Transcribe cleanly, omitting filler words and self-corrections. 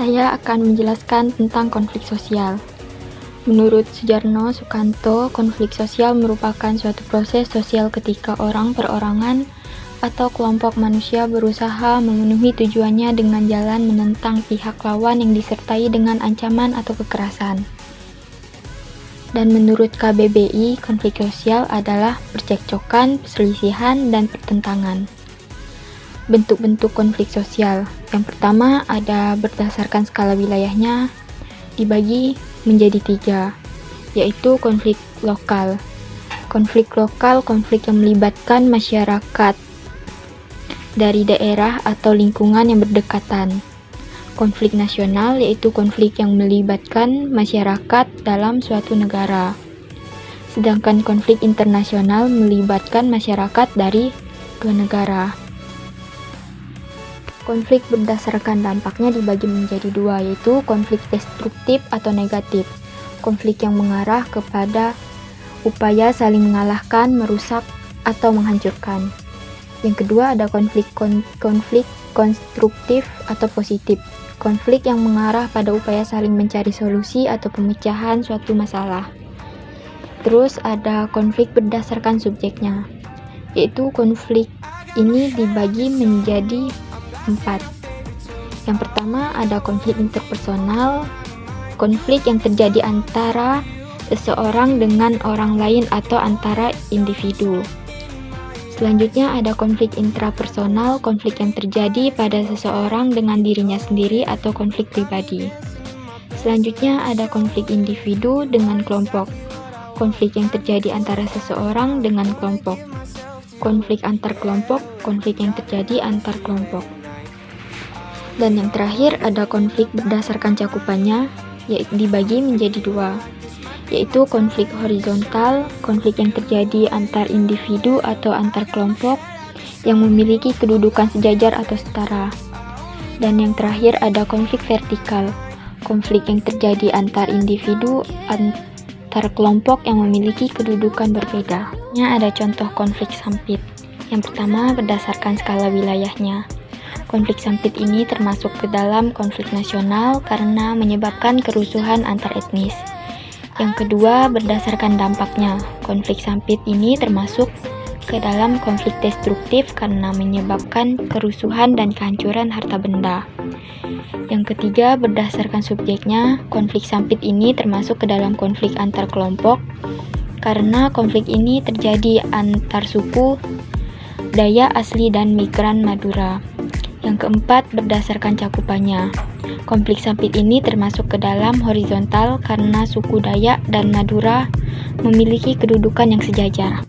Saya akan menjelaskan tentang konflik sosial. Menurut Sujarno Sukanto, konflik sosial merupakan suatu proses sosial ketika orang perorangan atau kelompok manusia berusaha memenuhi tujuannya dengan jalan menentang pihak lawan yang disertai dengan ancaman atau kekerasan. Dan menurut KBBI, konflik sosial adalah percekcokan, perselisihan, dan pertentangan. Bentuk-bentuk konflik sosial. Yang pertama ada berdasarkan skala wilayahnya, dibagi menjadi 3, yaitu konflik lokal. Konflik lokal, konflik yang melibatkan masyarakat dari daerah atau lingkungan yang berdekatan. Konflik nasional, yaitu konflik yang melibatkan masyarakat dalam suatu negara. Sedangkan konflik internasional melibatkan masyarakat dari 2 negara. Konflik berdasarkan dampaknya dibagi menjadi 2, yaitu konflik destruktif atau negatif. Konflik yang mengarah kepada upaya saling mengalahkan, merusak, atau menghancurkan. Yang kedua ada konflik konstruktif atau positif. Konflik yang mengarah pada upaya saling mencari solusi atau pemecahan suatu masalah. Terus ada konflik berdasarkan subjeknya, yaitu konflik ini dibagi menjadi 4. Yang pertama ada konflik interpersonal, konflik yang terjadi antara seseorang dengan orang lain atau antara individu. Selanjutnya ada konflik intrapersonal, konflik yang terjadi pada seseorang dengan dirinya sendiri atau konflik pribadi. Selanjutnya ada konflik individu dengan kelompok, konflik yang terjadi antara seseorang dengan kelompok. Konflik antar kelompok, konflik yang terjadi antar kelompok. Dan yang terakhir ada konflik berdasarkan cakupannya, yaitu dibagi menjadi 2, yaitu konflik horizontal, konflik yang terjadi antar individu atau antar kelompok yang memiliki kedudukan sejajar atau setara. Dan yang terakhir ada konflik vertikal, konflik yang terjadi antar individu antar kelompok yang memiliki kedudukan berbeda. Ada contoh konflik sampit. Yang pertama berdasarkan skala wilayahnya. Konflik sampit ini termasuk ke dalam konflik nasional karena menyebabkan kerusuhan antar etnis. Yang kedua, berdasarkan dampaknya. Konflik sampit ini termasuk ke dalam konflik destruktif karena menyebabkan kerusuhan dan kehancuran harta benda. Yang ketiga, berdasarkan subjeknya. Konflik sampit ini termasuk ke dalam konflik antar kelompok karena konflik ini terjadi antar suku, Dayak asli dan migran Madura. Yang keempat, berdasarkan cakupannya. Konflik sampit ini termasuk ke dalam horizontal karena suku Dayak dan Madura memiliki kedudukan yang sejajar.